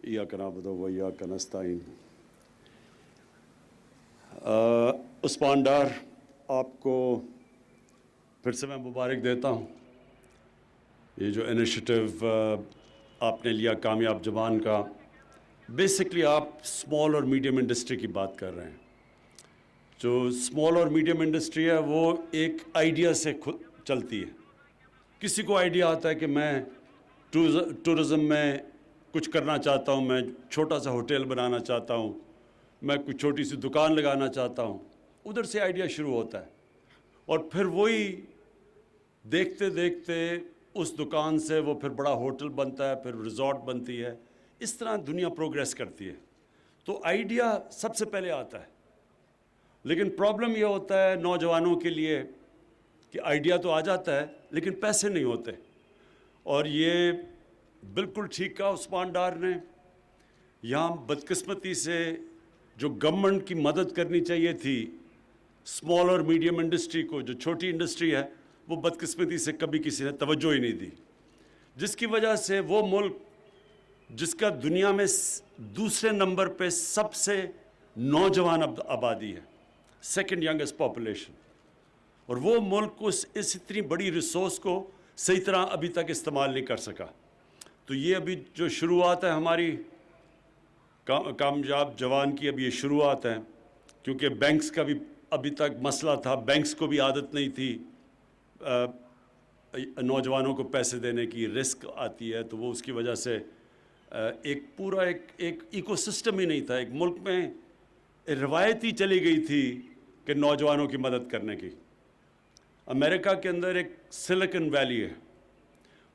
इय्याक नअबुदु व इय्याक नस्तईन। उस्मान डार, आपको फिर से मैं मुबारक देता हूँ। ये जो इनिशिएटिव आपने लिया कामयाब जवान का, बेसिकली आप स्मॉल और मीडियम इंडस्ट्री की बात कर रहे हैं। जो स्मॉल और मीडियम इंडस्ट्री है वो एक आइडिया से खुद चलती है। किसी को आइडिया आता है कि मैं टूरिज़म में कुछ करना चाहता हूँ, मैं छोटा सा होटल बनाना चाहता हूँ, मैं कुछ छोटी सी दुकान लगाना चाहता हूँ, उधर से आइडिया शुरू होता है और फिर वही देखते देखते उस दुकान से वो फिर बड़ा होटल बनता है, फिर रिज़ॉर्ट बनती है। इस तरह दुनिया प्रोग्रेस करती है। तो आइडिया सबसे पहले आता है, लेकिन प्रॉब्लम ये होता है नौजवानों के लिए कि आइडिया तो आ जाता है लेकिन पैसे नहीं होते। और ये बिल्कुल ठीक कहा उस्मान डार ने। यहाँ बदकिस्मती से जो गवर्नमेंट की मदद करनी चाहिए थी स्मॉल और मीडियम इंडस्ट्री को, जो छोटी इंडस्ट्री है, वो बदकिस्मती से कभी किसी ने तवज्जो ही नहीं दी, जिसकी वजह से वो मुल्क जिसका दुनिया में दूसरे नंबर पे सबसे नौजवान आबादी है, सेकंड यंगेस्ट पॉपुलेशन, और वो मुल्क इस इतनी बड़ी रिसोर्स को सही तरह अभी तक इस्तेमाल नहीं कर सका। तो ये अभी जो शुरुआत है हमारी कामयाब जवान की, अभी ये शुरुआत है, क्योंकि बैंक्स का भी अभी तक मसला था। बैंक्स को भी आदत नहीं थी नौजवानों को पैसे देने की, रिस्क आती है, तो वो उसकी वजह से एक पूरा एक इकोसिस्टम ही नहीं था। एक मुल्क में रवायत ही चली गई थी कि नौजवानों की मदद करने की। अमेरिका के अंदर एक सिलिकन वैली है,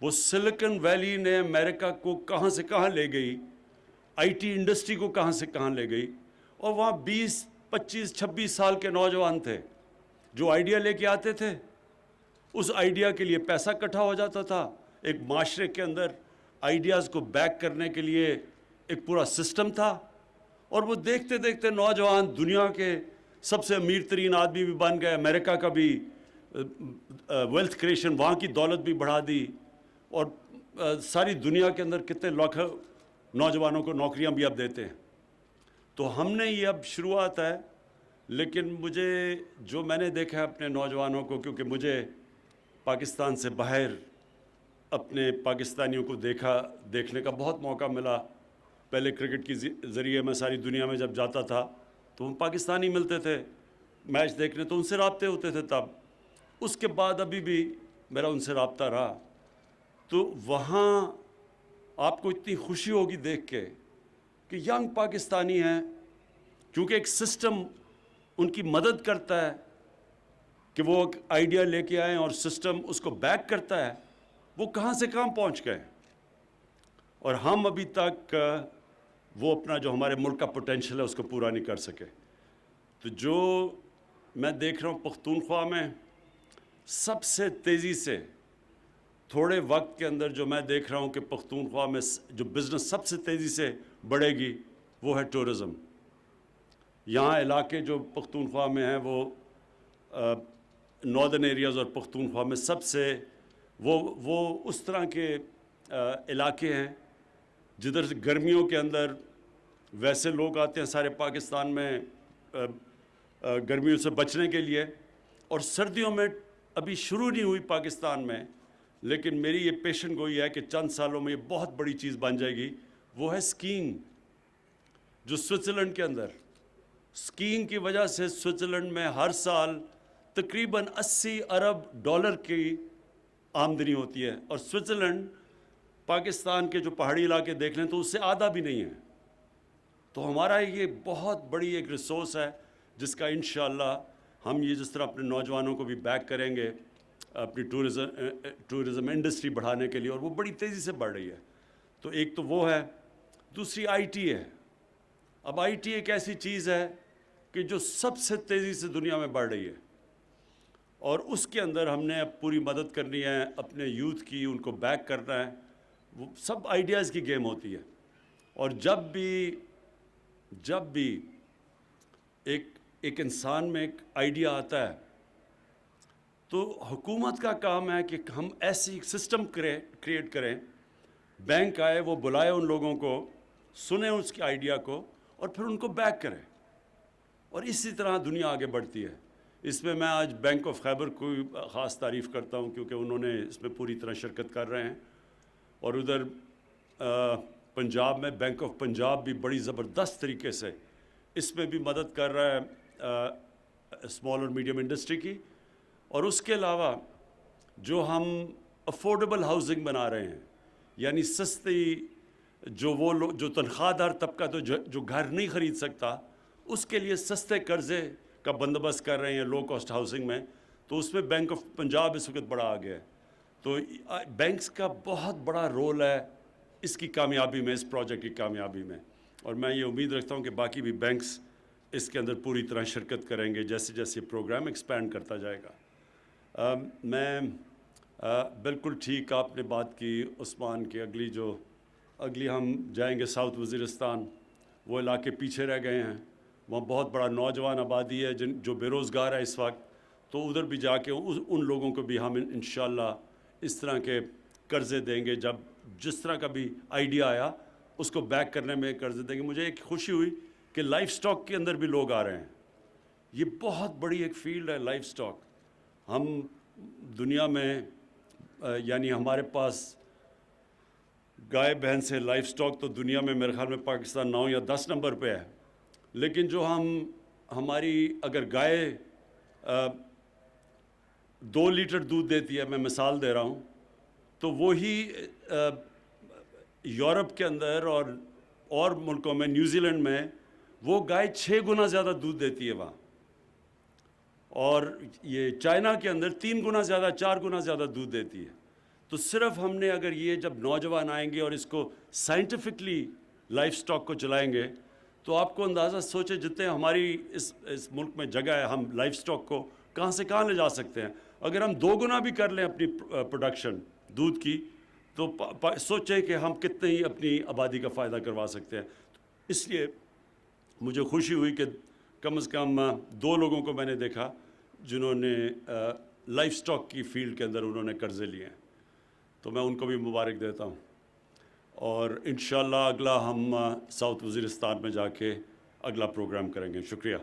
वो सिलिकन वैली ने अमेरिका को कहाँ से कहाँ ले गई, आईटी इंडस्ट्री को कहाँ से कहाँ ले गई। और वहाँ 20, 25, 26 साल के नौजवान थे जो आइडिया लेके आते थे। उस आइडिया के लिए पैसा इकट्ठा हो जाता था। एक माशरे के अंदर आइडियाज़ को बैक करने के लिए एक पूरा सिस्टम था, और वो देखते देखते नौजवान दुनिया के सबसे अमीर तरीन आदमी भी बन गए। अमेरिका का भी वेल्थ क्रिएशन, वहाँ की दौलत भी बढ़ा दी, और सारी दुनिया के अंदर कितने लाखों नौजवानों को नौकरियाँ भी अब देते हैं। तो हमने ये अब शुरुआत है, लेकिन मुझे जो मैंने देखा है अपने नौजवानों को, क्योंकि मुझे पाकिस्तान से बाहर अपने पाकिस्तानियों को देखने का बहुत मौका मिला। पहले क्रिकेट के ज़रिए मैं सारी दुनिया में जब जाता था तो हम पाकिस्तानी मिलते थे मैच देखने, तो उनसे राब्ते होते थे तब। उसके बाद अभी भी मेरा उनसे राब्ता रहा। तो वहाँ आपको इतनी खुशी होगी देख के कि यंग पाकिस्तानी हैं, क्योंकि एक सिस्टम उनकी मदद करता है कि वो एक आइडिया लेके आएँ और सिस्टम उसको बैक करता है। वो कहाँ से कहाँ पहुँच गए, और हम अभी तक वो अपना जो हमारे मुल्क का पोटेंशियल है उसको पूरा नहीं कर सके। तो जो मैं देख रहा हूँ पख्तूनख्वा में सबसे तेज़ी से थोड़े वक्त के अंदर जो मैं देख रहा हूँ कि पख्तूनख्वा में जो बिज़नेस सबसे तेज़ी से बढ़ेगी वो है टूरिज़म। यहाँ इलाके जो पख्तूनख्वा में हैं वो नॉर्दर्न एरियाज़ और पख्तूनख्वा में सबसे वो उस तरह के इलाके हैं जिधर से गर्मियों के अंदर वैसे लोग आते हैं सारे पाकिस्तान में गर्मियों से बचने के लिए, और सर्दियों में अभी शुरू नहीं हुई पाकिस्तान में, लेकिन मेरी ये पेशन गोई है कि चंद सालों में ये बहुत बड़ी चीज़ बन जाएगी। वो है स्कीइंग। जो स्विट्ज़रलैंड के अंदर स्कीइंग की वजह से स्विट्ज़रलैंड में हर साल तकरीबन 80 अरब डॉलर की आमदनी होती है, और स्विट्ज़रलैंड पाकिस्तान के जो पहाड़ी इलाके देख लें तो उससे आधा भी नहीं है। तो हमारा ये बहुत बड़ी एक रिसोर्स है जिसका इंशाअल्लाह हम ये जिस तरह अपने नौजवानों को भी बैक करेंगे अपनी टूरिज़म इंडस्ट्री बढ़ाने के लिए, और वो बड़ी तेज़ी से बढ़ रही है। तो एक तो वो है, दूसरी आईटी है। अब आईटी एक ऐसी चीज़ है कि जो सबसे तेज़ी से दुनिया में बढ़ रही है, और उसके अंदर हमने अब पूरी मदद करनी है अपने यूथ की, उनको बैक करना है। वो सब आइडियाज़ की गेम होती है, और जब भी एक इंसान में एक आइडिया आता है तो हुकूमत का काम है कि हम ऐसी सिस्टम क्रिएट करें, बैंक आए वो बुलाए उन लोगों को سنیں اس کی آئیڈیا کو اور پھر ان کو بیک کریں، اور اسی طرح دنیا آگے بڑھتی ہے۔ اس میں آج بینک آف خیبر کو خاص تعریف کرتا ہوں، کیونکہ انہوں نے اس میں پوری طرح شرکت کر رہے ہیں، اور ادھر پنجاب میں بینک آف پنجاب بھی بڑی زبردست طریقے سے اس میں بھی مدد کر رہا ہے اسمال اور میڈیم انڈسٹری کی۔ اور اس کے علاوہ جو ہم افورڈیبل ہاؤسنگ بنا رہے ہیں، یعنی سستی، جو وہ لوگ جو تنخواہ دار طبقہ تو جو گھر نہیں خرید سکتا، اس کے لیے سستے قرضے کا بندوبست کر رہے ہیں لو کاسٹ ہاؤسنگ میں، تو اس میں بینک آف پنجاب اس وقت بڑا آگے ہے۔ تو بینکس کا بہت بڑا رول ہے اس کی کامیابی میں، اس پروجیکٹ کی کامیابی میں، اور میں یہ امید رکھتا ہوں کہ باقی بھی بینکس اس کے اندر پوری طرح شرکت کریں گے جیسے جیسے یہ پروگرام ایکسپینڈ کرتا جائے گا۔ میں بالکل ٹھیک آپ نے بات کی عثمان کی، اگلی ہم جائیں گے ساؤتھ وزیرستان، وہ علاقے پیچھے رہ گئے ہیں، وہاں بہت بڑا نوجوان آبادی ہے جو بے روزگار ہے اس وقت، تو ادھر بھی جا کے ان لوگوں کو بھی ہم انشاءاللہ اس طرح کے قرضے دیں گے، جس طرح کا بھی آئیڈیا آیا اس کو بیک کرنے میں قرضے دیں گے۔ مجھے ایک خوشی ہوئی کہ لائف سٹاک کے اندر بھی لوگ آ رہے ہیں، یہ بہت بڑی ایک فیلڈ ہے لائف سٹاک۔ ہم دنیا میں یعنی ہمارے پاس گائے بہن سے لائف سٹاک تو دنیا میں میرے خیال میں پاکستان 9 یا 10 نمبر پہ ہے، لیکن جو ہماری اگر گائے 2 لیٹر دودھ دیتی ہے، میں مثال دے رہا ہوں، تو وہی یورپ کے اندر اور ملکوں میں، نیوزی لینڈ میں وہ گائے 6 گنا زیادہ دودھ دیتی ہے وہاں، اور یہ چائنا کے اندر 3 گنا زیادہ، 4 گنا زیادہ دودھ دیتی ہے۔ تو صرف ہم نے اگر یہ جب نوجوان آئیں گے اور اس کو سائنٹیفکلی لائف سٹاک کو چلائیں گے، تو آپ کو اندازہ سوچے جتنے ہماری اس ملک میں جگہ ہے، ہم لائف سٹاک کو کہاں سے کہاں لے جا سکتے ہیں۔ اگر ہم 2 گنا بھی کر لیں اپنی پروڈکشن دودھ کی، تو سوچیں کہ ہم کتنے ہی اپنی آبادی کا فائدہ کروا سکتے ہیں۔ اس لیے مجھے خوشی ہوئی کہ کم از کم 2 لوگوں کو میں نے دیکھا جنہوں نے لائف سٹاک کی فیلڈ کے اندر انہوں نے قرضے لیے ہیں، تو میں ان کو بھی مبارک دیتا ہوں، اور انشاءاللہ اگلا ہم ساؤتھ وزیرستان میں جا کے اگلا پروگرام کریں گے۔ شکریہ۔